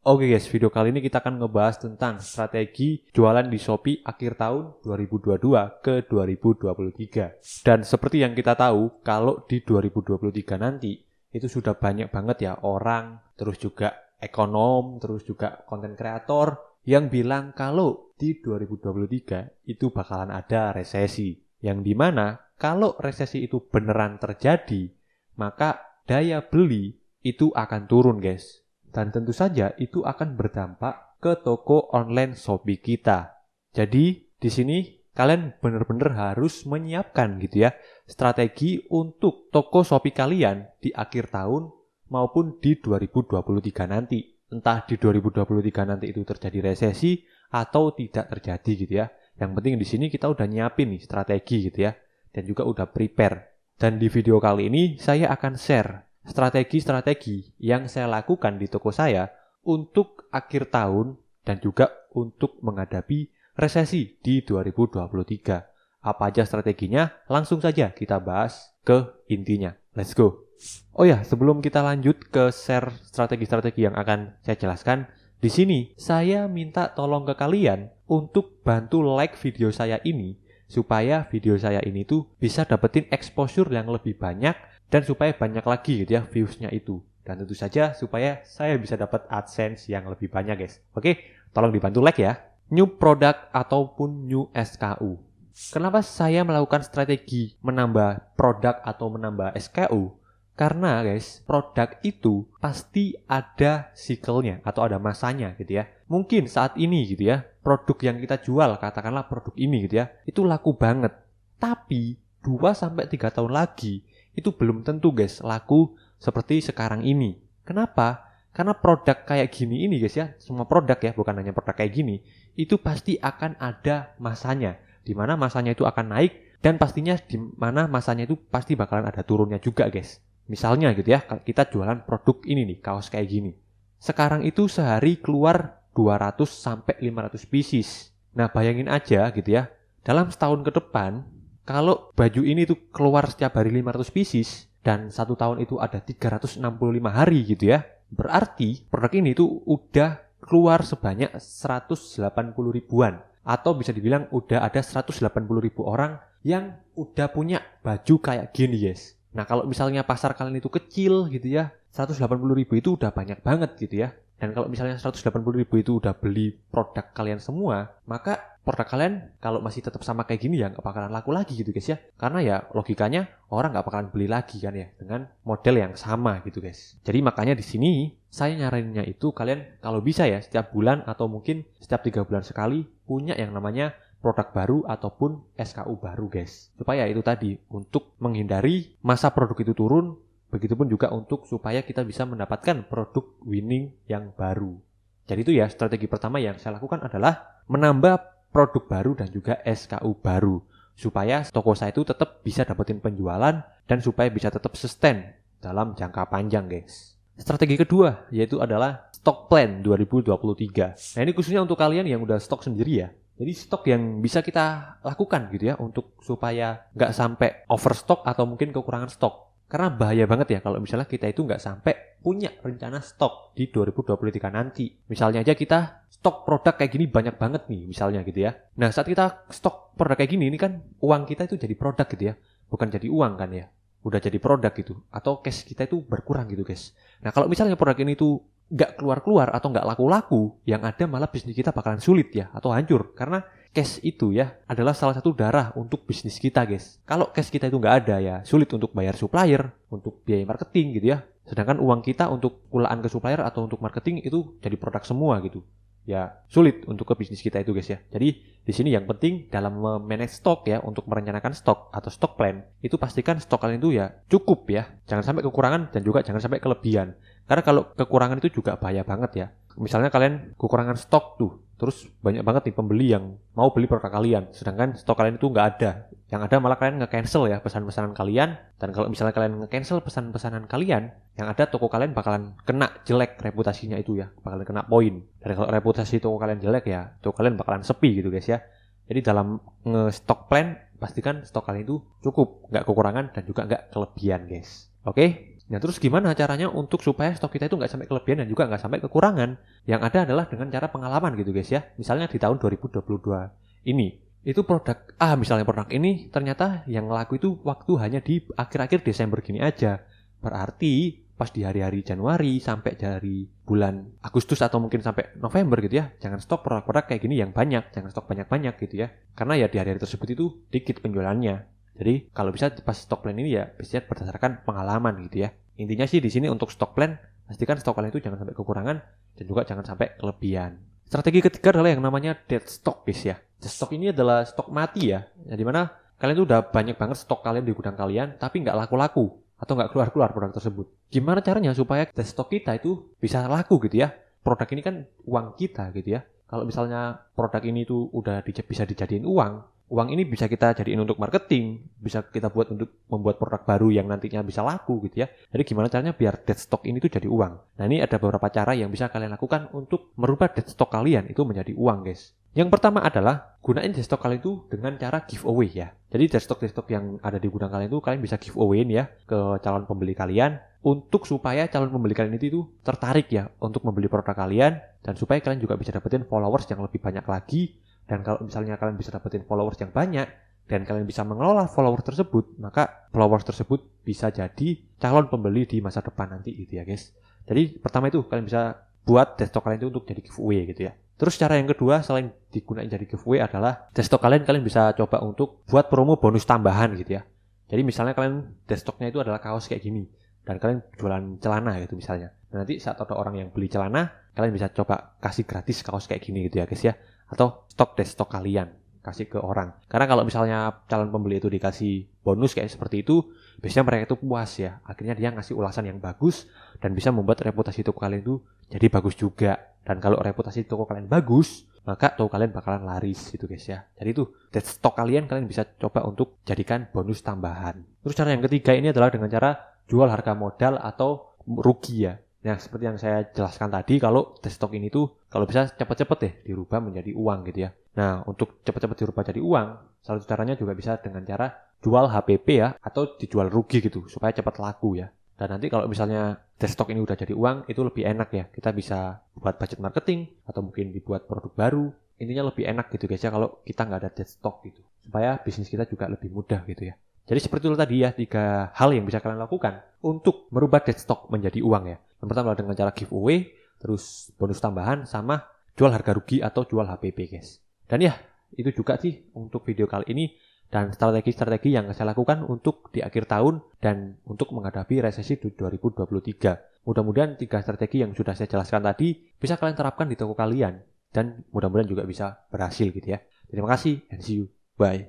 Oke guys, video kali ini kita akan ngebahas tentang strategi jualan di Shopee akhir tahun 2022 ke 2023. Dan seperti yang kita tahu, kalau di 2023 nanti, itu sudah banyak banget ya orang, terus juga ekonom, terus juga konten kreator yang bilang kalau di 2023 itu bakalan ada resesi. Yang dimana kalau resesi itu beneran terjadi, maka daya beli itu akan turun guys. Dan tentu saja itu akan berdampak ke toko online Shopee kita. Jadi di sini kalian benar-benar harus menyiapkan gitu ya strategi untuk toko Shopee kalian di akhir tahun maupun di 2023 nanti. Entah di 2023 nanti itu terjadi resesi atau tidak terjadi gitu ya. Yang penting di sini kita udah nyiapin nih strategi gitu ya dan juga udah prepare. Dan di video kali ini saya akan share strategi-strategi yang saya lakukan di toko saya untuk akhir tahun dan juga untuk menghadapi resesi di 2023. Apa aja strateginya? Langsung saja kita bahas ke intinya. Let's go. Oh ya, sebelum kita lanjut ke share strategi-strategi yang akan saya jelaskan, di sini saya minta tolong ke kalian untuk bantu like video saya ini supaya video saya ini tuh bisa dapetin exposure yang lebih banyak dan supaya banyak lagi gitu ya views-nya itu. Dan tentu saja supaya saya bisa dapat AdSense yang lebih banyak guys. Oke, tolong dibantu like ya. New product ataupun new SKU. Kenapa saya melakukan strategi menambah produk atau menambah SKU? Karena guys, produk itu pasti ada siklenya atau ada masanya gitu ya. Mungkin saat ini gitu ya, produk yang kita jual, katakanlah produk ini gitu ya, itu laku banget. Tapi 2-3 tahun lagi, itu belum tentu guys laku seperti sekarang ini. Kenapa? Karena produk kayak gini ini guys ya, semua produk ya, bukan hanya produk kayak gini, itu pasti akan ada masanya. Di mana masanya itu akan naik dan pastinya di mana masanya itu pasti bakalan ada turunnya juga guys. Misalnya gitu ya, kita jualan produk ini nih, kaos kayak gini. Sekarang itu sehari keluar 200-500 pieces. Nah bayangin aja gitu ya, dalam setahun ke depan, kalau baju ini tuh keluar setiap hari 500 pieces dan 1 tahun itu ada 365 hari gitu ya. Berarti produk ini tuh udah keluar sebanyak 180 ribuan. Atau bisa dibilang udah ada 180 ribu orang yang udah punya baju kayak gini guys. Nah kalau misalnya pasar kalian itu kecil gitu ya, 180 ribu itu udah banyak banget gitu ya. Dan kalau misalnya 180 ribu itu udah beli produk kalian semua, maka produk kalian kalau masih tetap sama kayak gini ya nggak bakalan laku lagi gitu guys ya. Karena ya logikanya orang nggak bakalan beli lagi kan ya dengan model yang sama gitu guys. Jadi makanya di sini saya nyaraninnya itu kalian kalau bisa ya setiap bulan atau mungkin setiap 3 bulan sekali punya yang namanya produk baru ataupun SKU baru guys. Supaya itu tadi untuk menghindari masa produk itu turun. Begitupun juga untuk supaya kita bisa mendapatkan produk winning yang baru. Jadi itu ya strategi pertama yang saya lakukan adalah menambah produk baru dan juga SKU baru. Supaya toko saya itu tetap bisa dapetin penjualan dan supaya bisa tetap sustain dalam jangka panjang guys. Strategi kedua yaitu adalah stock plan 2023. Nah ini khususnya untuk kalian yang udah stok sendiri ya. Jadi stok yang bisa kita lakukan gitu ya untuk supaya nggak sampai overstock atau mungkin kekurangan stok. Karena bahaya banget ya kalau misalnya kita itu nggak sampai punya rencana stok di 2023 nanti. Misalnya aja kita stok produk kayak gini banyak banget nih misalnya gitu ya. Nah saat kita stok produk kayak gini ini kan uang kita itu jadi produk gitu ya. Bukan jadi uang kan ya. Udah jadi produk gitu. Atau cash kita itu berkurang gitu guys. Nah kalau misalnya produk ini tuh nggak keluar-keluar atau nggak laku-laku, yang ada malah bisnis kita bakalan sulit ya atau hancur. Karena cash itu ya adalah salah satu darah untuk bisnis kita guys. Kalau cash kita itu nggak ada ya sulit untuk bayar supplier, untuk biaya marketing gitu ya. Sedangkan uang kita untuk kulaan ke supplier atau untuk marketing itu jadi produk semua gitu. Ya sulit untuk ke bisnis kita itu guys ya. Jadi di sini yang penting dalam manage stok ya untuk merencanakan stok atau stock plan itu pastikan stok kalian itu ya cukup ya. Jangan sampai kekurangan dan juga jangan sampai kelebihan. Karena kalau kekurangan itu juga bahaya banget ya. Misalnya kalian kekurangan stok tuh, terus banyak banget nih pembeli yang mau beli produk kalian, sedangkan stok kalian itu nggak ada. Yang ada malah kalian nge-cancel ya pesan-pesanan kalian, dan kalau misalnya kalian nge-cancel pesan-pesanan kalian, yang ada toko kalian bakalan kena jelek reputasinya itu ya, bakalan kena poin. Dan kalau reputasi toko kalian jelek ya, toko kalian bakalan sepi gitu guys ya. Jadi dalam nge-stock plan, pastikan stok kalian itu cukup, nggak kekurangan dan juga nggak kelebihan guys. Oke, Nah, terus gimana caranya untuk supaya stok kita itu nggak sampai kelebihan dan juga nggak sampai kekurangan? Yang ada adalah dengan cara pengalaman gitu guys ya. Misalnya di tahun 2022 ini, itu produk misalnya produk ini ternyata yang laku itu waktu hanya di akhir-akhir Desember gini aja. Berarti pas di hari-hari Januari sampai dari bulan Agustus atau mungkin sampai November gitu ya, jangan stok produk-produk kayak gini yang banyak, jangan stok banyak-banyak gitu ya. Karena ya di hari-hari tersebut itu dikit penjualannya. Jadi kalau bisa pas stok plan ini ya biasanya berdasarkan pengalaman gitu ya. Intinya sih di sini untuk stok plan, pastikan stok kalian itu jangan sampai kekurangan dan juga jangan sampai kelebihan. Strategi ketiga adalah yang namanya dead stock guys ya. Dead stock ini adalah stok mati ya. Yang dimana kalian tuh udah banyak banget stok kalian di gudang kalian tapi nggak laku-laku atau nggak keluar-keluar produk tersebut. Gimana caranya supaya dead stock kita itu bisa laku gitu ya? Produk ini kan uang kita gitu ya. Kalau misalnya produk ini tuh udah bisa dijadiin uang ini bisa kita jadiin untuk marketing, bisa kita buat untuk membuat produk baru yang nantinya bisa laku gitu ya. Jadi gimana caranya biar dead stock ini tuh jadi uang? Nah ini ada beberapa cara yang bisa kalian lakukan untuk merubah dead stock kalian itu menjadi uang guys. Yang pertama adalah gunain dead stock kalian itu dengan cara giveaway ya. Jadi dead stock yang ada di gudang kalian itu kalian bisa giveawayin ya ke calon pembeli kalian untuk supaya calon pembeli kalian itu tertarik ya untuk membeli produk kalian dan supaya kalian juga bisa dapetin followers yang lebih banyak lagi. Dan kalau misalnya kalian bisa dapetin followers yang banyak dan kalian bisa mengelola followers tersebut, maka followers tersebut bisa jadi calon pembeli di masa depan nanti gitu ya guys. Jadi pertama itu kalian bisa buat dead stock kalian itu untuk jadi giveaway gitu ya. Terus cara yang kedua selain digunakan jadi giveaway adalah dead stock kalian bisa coba untuk buat promo bonus tambahan gitu ya. Jadi misalnya kalian dead stocknya itu adalah kaos kayak gini dan kalian jualan celana gitu misalnya. Dan nanti saat ada orang yang beli celana, kalian bisa coba kasih gratis kaos kayak gini gitu ya guys ya. Atau stok dead stock kalian kasih ke orang. Karena kalau misalnya calon pembeli itu dikasih bonus kayak seperti itu, biasanya mereka itu puas ya. Akhirnya dia ngasih ulasan yang bagus dan bisa membuat reputasi toko kalian itu jadi bagus juga. Dan kalau reputasi toko kalian bagus, maka toko kalian bakalan laris gitu guys ya. Jadi itu dead stock kalian bisa coba untuk jadikan bonus tambahan. Terus cara yang ketiga ini adalah dengan cara jual harga modal atau rugi ya. Nah, seperti yang saya jelaskan tadi, kalau dead stock ini tuh kalau bisa cepet-cepet deh dirubah menjadi uang gitu ya. Nah, untuk cepet-cepet dirubah jadi uang, salah satu caranya juga bisa dengan cara jual HPP ya, atau dijual rugi gitu, supaya cepat laku ya. Dan nanti kalau misalnya dead stock ini udah jadi uang, itu lebih enak ya. Kita bisa buat budget marketing, atau mungkin dibuat produk baru. Intinya lebih enak gitu guys ya, kalau kita nggak ada dead stock gitu. Supaya bisnis kita juga lebih mudah gitu ya. Jadi seperti itu tadi ya, 3 hal yang bisa kalian lakukan untuk merubah dead stock menjadi uang ya. Yang pertama adalah dengan cara giveaway, terus bonus tambahan, sama jual harga rugi atau jual HPP guys. Dan ya, itu juga sih untuk video kali ini dan strategi-strategi yang saya lakukan untuk di akhir tahun dan untuk menghadapi resesi 2023. Mudah-mudahan 3 strategi yang sudah saya jelaskan tadi bisa kalian terapkan di toko kalian dan mudah-mudahan juga bisa berhasil gitu ya. Terima kasih and see you. Bye.